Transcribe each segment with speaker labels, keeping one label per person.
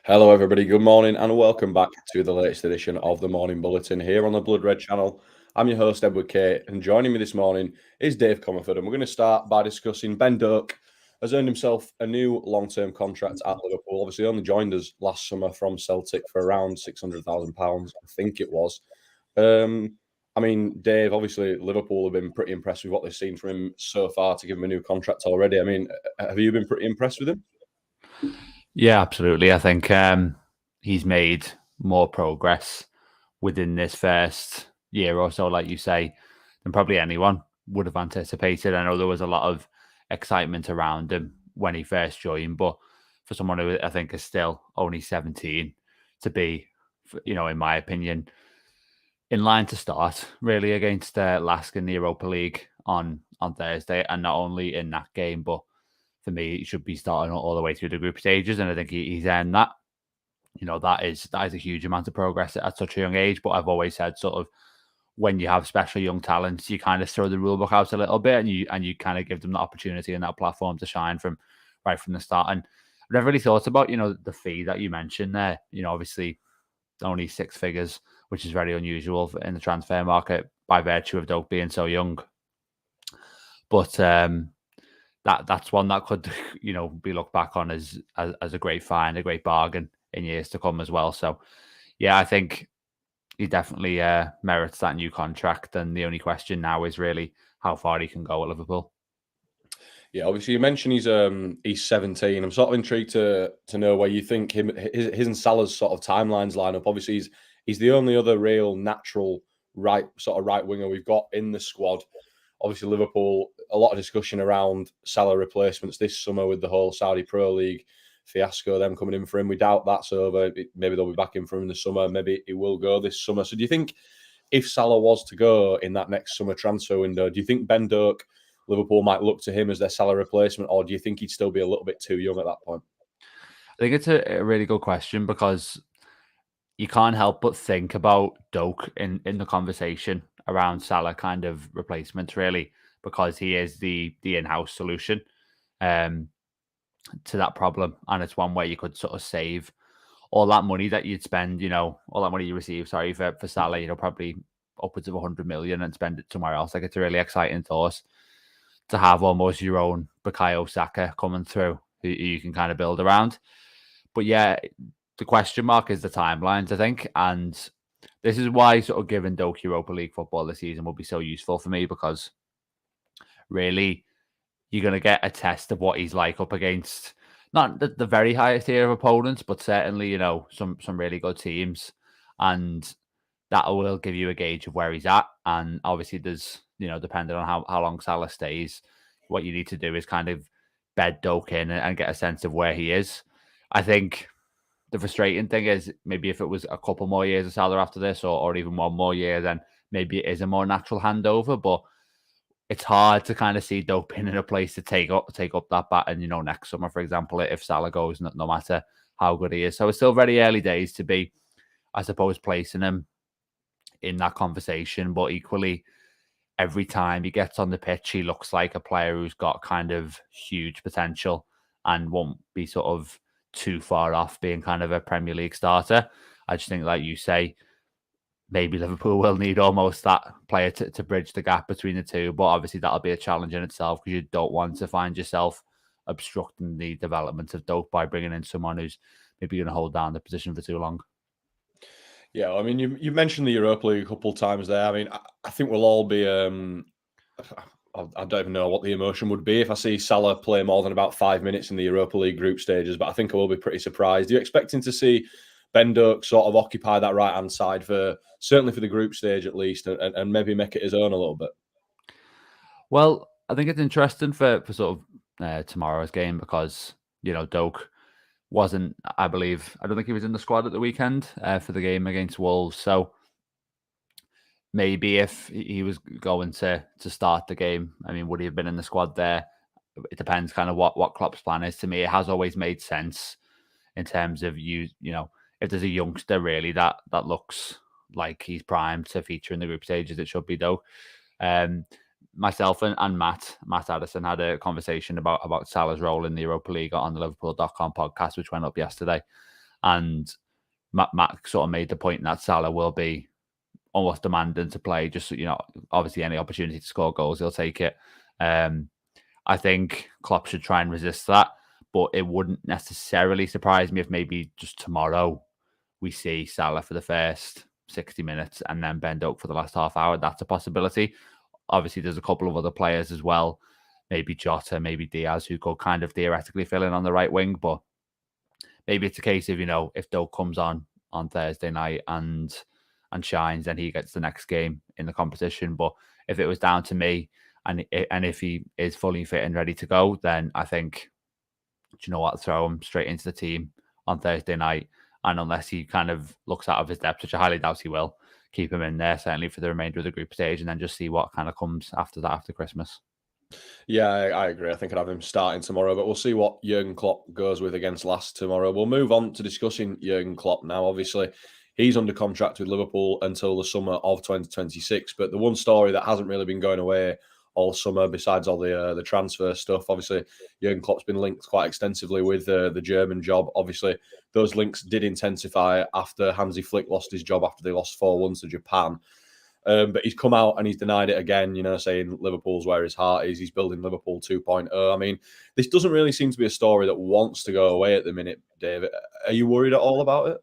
Speaker 1: Hello, everybody. Good morning, and welcome back to the latest edition of the Morning Bulletin here on the Blood Red channel. I'm your host, Edward Kay, and joining me this morning is Dave Comerford. And we're going to start by discussing Ben Doak has earned himself a new long-term contract at Liverpool. Obviously, only joined us last summer from Celtic for around £600,000, I think it was. Dave, obviously, Liverpool have been pretty impressed with what they've seen from him so far to give him a new contract already. Have you been pretty impressed with him?
Speaker 2: Yeah, absolutely. I think he's made more progress within this first year or so, like you say, than probably anyone would have anticipated. I know there was a lot of excitement around him when he first joined, but for someone who I think is still only 17 to be, in my opinion, in line to start really against Lask in the Europa League on Thursday, and not only in that game, but for me, he should be starting all the way through the group stages, and I think he's earned that. That is a huge amount of progress at such a young age. But I've always said, sort of, when you have special young talents, you kind of throw the rule book out a little bit, and you kind of give them the opportunity and that platform to shine from right from the start. And I've never really thought about the fee that you mentioned there. Obviously only six figures, which is very unusual in the transfer market by virtue of Doak being so young. But that's one that could, be looked back on as a great find, a great bargain in years to come as well. So, yeah, I think he definitely merits that new contract. And the only question now is really how far he can go at Liverpool.
Speaker 1: Yeah, obviously you mentioned he's 17. I'm sort of intrigued to know where you think his and Salah's sort of timelines line up. Obviously he's the only other real natural right winger we've got in the squad. Obviously Liverpool, a lot of discussion around Salah replacements this summer with the whole Saudi Pro League fiasco, them coming in for him. We doubt that's over. Maybe they'll be back in for him in the summer. Maybe he will go this summer. So do you think if Salah was to go in that next summer transfer window, do you think Ben Doak, Liverpool might look to him as their Salah replacement, or do you think he'd still be a little bit too young at that point?
Speaker 2: I think it's a really good question because you can't help but think about Doak in the conversation around Salah kind of replacements, really, because he is the in-house solution to that problem, and it's one where you could sort of save all that money that you'd spend, all that money you receive, sorry, for Salah, probably upwards of 100 million and spend it somewhere else. Like, it's a really exciting thought to have almost your own Bukayo Saka coming through who you can kind of build around. But yeah, the question mark is the timelines, I think. And this is why sort of giving Doak Europa League football this season will be so useful for me, because really you're going to get a test of what he's like up against not the very highest tier of opponents, but certainly, some really good teams. And that will give you a gauge of where he's at. And obviously there's, depending on how long Salah stays, what you need to do is kind of bed Doak in and get a sense of where he is. I think the frustrating thing is maybe if it was a couple more years of Salah after this, or even one more year, then maybe it is a more natural handover. But it's hard to kind of see Doak in a place to take up that baton, next summer, for example, if Salah goes, no matter how good he is. So it's still very early days to be, I suppose, placing him in that conversation. But equally, every time he gets on the pitch, he looks like a player who's got kind of huge potential and won't be sort of too far off being kind of a Premier League starter. I just think, like you say, maybe Liverpool will need almost that player to bridge the gap between the two. But obviously that'll be a challenge in itself, because you don't want to find yourself obstructing the development of Doak by bringing in someone who's maybe going to hold down the position for too long.
Speaker 1: Yeah, I mean, you mentioned the Europa League a couple of times there. I mean, I think we'll all be. I don't even know what the emotion would be if I see Salah play more than about 5 minutes in the Europa League group stages, but I think I will be pretty surprised. Are you expecting to see Ben Doak sort of occupy that right-hand side certainly for the group stage at least, and maybe make it his own a little bit?
Speaker 2: Well, I think it's interesting for sort of tomorrow's game, because, Doak wasn't, I don't think he was in the squad at the weekend for the game against Wolves. So maybe if he was going to start the game, I mean, would he have been in the squad there? It depends kind of what Klopp's plan is. To me, it has always made sense in terms of if there's a youngster really that looks like he's primed to feature in the group stages, it should be Doak. Myself and Matt Addison had a conversation about Salah's role in the Europa League on the Liverpool.com podcast, which went up yesterday. And Matt sort of made the point that Salah will be almost demanding to play. Just, you know, obviously any opportunity to score goals, he'll take it. I think Klopp should try and resist that, but it wouldn't necessarily surprise me if maybe just tomorrow we see Salah for the first 60 minutes and then Ben Doak for the last half hour. That's a possibility. Obviously, there's a couple of other players as well, maybe Jota, maybe Diaz, who could kind of theoretically fill in on the right wing, but maybe it's a case of, you know, if Doak comes on Thursday night and shines, then he gets the next game in the competition. But if it was down to me, and if he is fully fit and ready to go, then I think, do you know what, throw him straight into the team on Thursday night. And unless he kind of looks out of his depth, which I highly doubt he will, keep him in there, certainly for the remainder of the group stage, and then just see what kind of comes after that, after Christmas.
Speaker 1: Yeah, I agree. I think I'd have him starting tomorrow, but we'll see what Jurgen Klopp goes with against Last tomorrow. We'll move on to discussing Jurgen Klopp now. Obviously, he's under contract with Liverpool until the summer of 2026, but the one story that hasn't really been going away all summer, besides all the transfer stuff, obviously, Jurgen Klopp's been linked quite extensively with the German job. Obviously, those links did intensify after Hansi Flick lost his job after they lost 4-1 to Japan. But he's come out and he's denied it again, you know, saying Liverpool's where his heart is. He's building Liverpool 2.0. I mean, this doesn't really seem to be a story that wants to go away at the minute, David. Are you worried at all about it?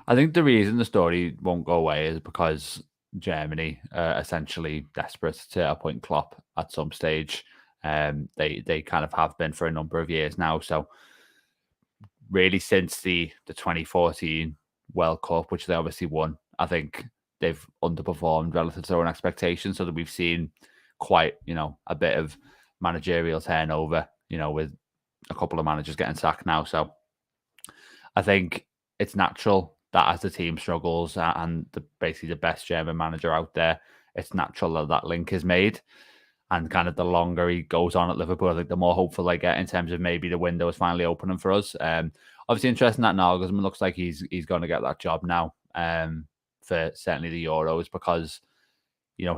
Speaker 2: I think the reason the story won't go away is because Germany are essentially desperate to appoint Klopp at some stage. They kind of have been for a number of years now. So really since the 2014 World Cup, which they obviously won, I think they've underperformed relative to their own expectations, so that we've seen quite, you know, a bit of managerial turnover, you know, with a couple of managers getting sacked now. So I think it's natural that as the team struggles and basically the best German manager out there, it's natural that that link is made. And kind of the longer he goes on at Liverpool, I think the more hopeful they get in terms of maybe the window is finally opening for us. Obviously, interesting that Nagelsmann looks like he's going to get that job now. For certainly the Euros, because, you know,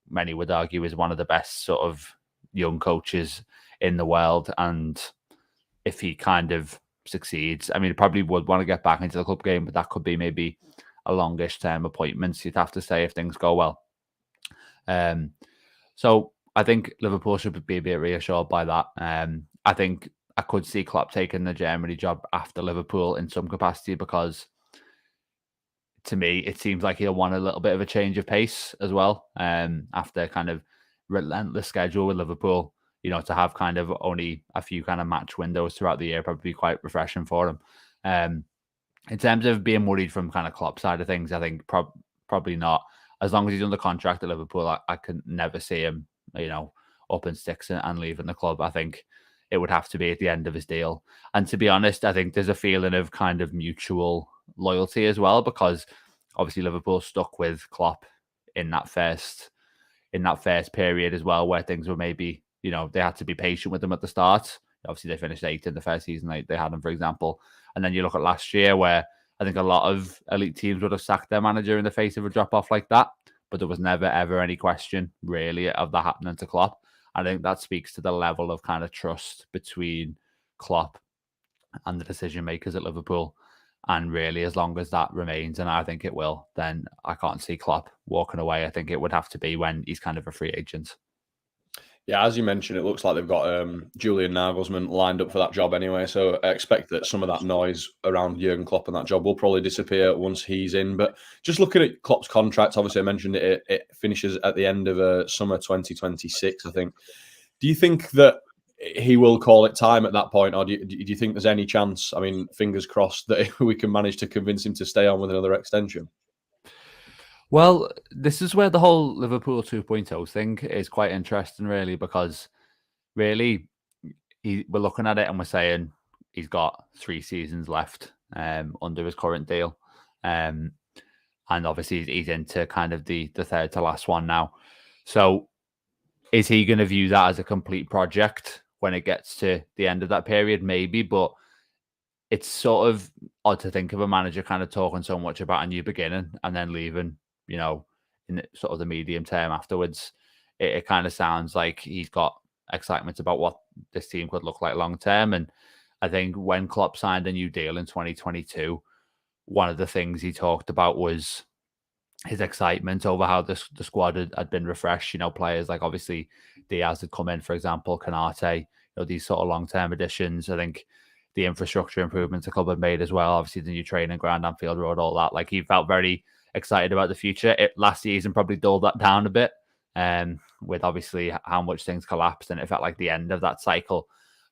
Speaker 2: many would argue is one of the best sort of young coaches in the world. And if he kind of succeeds, I mean, he probably would want to get back into the club game, but that could be maybe a longish term appointment, you'd have to say, if things go well. So I think Liverpool should be a bit reassured by that. I think I could see Klopp taking the Germany job after Liverpool in some capacity, because to me, it seems like he'll want a little bit of a change of pace as well. After kind of relentless schedule with Liverpool, you know, to have kind of only a few kind of match windows throughout the year probably be quite refreshing for him. In terms of being worried from kind of Klopp side of things, I think probably not. As long as he's under contract at Liverpool, I can never see him, you know, up in sticks and leaving the club. I think it would have to be at the end of his deal. And to be honest, I think there's a feeling of kind of mutual loyalty as well, because obviously Liverpool stuck with Klopp in that first period as well, where things were maybe, you know, they had to be patient with them at the start. Obviously they finished 8th in the first season they had them, for example. And then you look at last year, where I think a lot of elite teams would have sacked their manager in the face of a drop off like that, but there was never ever any question really of that happening to Klopp. I think that speaks to the level of kind of trust between Klopp and the decision makers at Liverpool. And really, as long as that remains, and I think it will, then I can't see Klopp walking away. I think it would have to be when he's kind of a free agent.
Speaker 1: Yeah, as you mentioned, it looks like they've got Julian Nagelsmann lined up for that job anyway. So I expect that some of that noise around Jurgen Klopp and that job will probably disappear once he's in. But just looking at Klopp's contract, obviously I mentioned it finishes at the end of summer 2026, I think. Do you think that he will call it time at that point, or do you think there's any chance, I mean, fingers crossed, that we can manage to convince him to stay on with another extension?
Speaker 2: Well, this is where the whole Liverpool 2.0 thing is quite interesting, really, because really we're looking at it and we're saying he's got 3 seasons left under his current deal. And obviously he's into kind of the third to last one now. So is he going to view that as a complete project when it gets to the end of that period? Maybe, but it's sort of odd to think of a manager kind of talking so much about a new beginning and then leaving, you know, in sort of the medium term afterwards. It kind of sounds like he's got excitement about what this team could look like long term. And I think when Klopp signed a new deal in 2022, one of the things he talked about was his excitement over how the squad had been refreshed. Players like obviously Diaz had come in, for example, Canate, these sort of long-term additions. I think the infrastructure improvements the club had made as well. Obviously, the new training ground, Anfield Road, all that. Like, he felt very excited about the future. Last season probably dulled that down a bit, with obviously how much things collapsed, and it felt like the end of that cycle.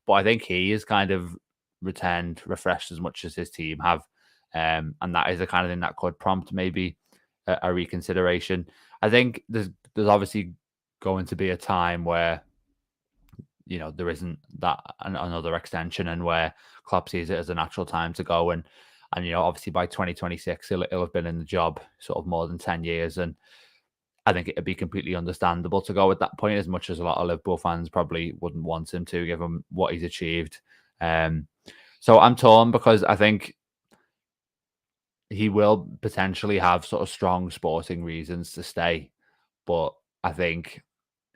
Speaker 2: But I think he is kind of returned refreshed as much as his team have, and that is the kind of thing that could prompt maybe a reconsideration. I think there's obviously going to be a time where there isn't that another extension, and where Klopp sees it as a natural time to go, and obviously by 2026 he'll have been in the job sort of more than 10 years, and I think it'd be completely understandable to go at that point, as much as a lot of Liverpool fans probably wouldn't want him to, given what he's achieved. So I'm torn, because I think he will potentially have sort of strong sporting reasons to stay, but I think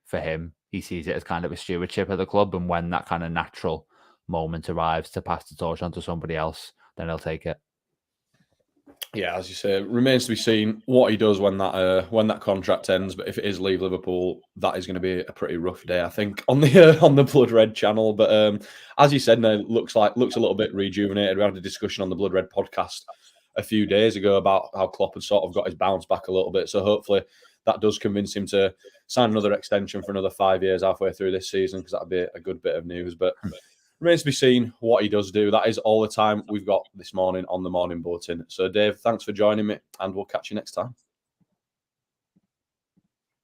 Speaker 2: for him, he sees it as kind of a stewardship of the club, and when that kind of natural moment arrives to pass the torch on to somebody else, then he'll take it.
Speaker 1: Yeah, as you say, it remains to be seen what he does when that contract ends. But if it is leave Liverpool, that is going to be a pretty rough day, I think, on the Blood Red channel. But as you said, now looks a little bit rejuvenated. We had a discussion on the Blood Red podcast a few days ago about how Klopp had sort of got his bounce back a little bit. So hopefully that does convince him to sign another extension for another 5 years halfway through this season, because that'd be a good bit of news. But remains to be seen what he does do. That is all the time we've got this morning on the Morning Bulletin. So, Dave, thanks for joining me, and we'll catch you next time.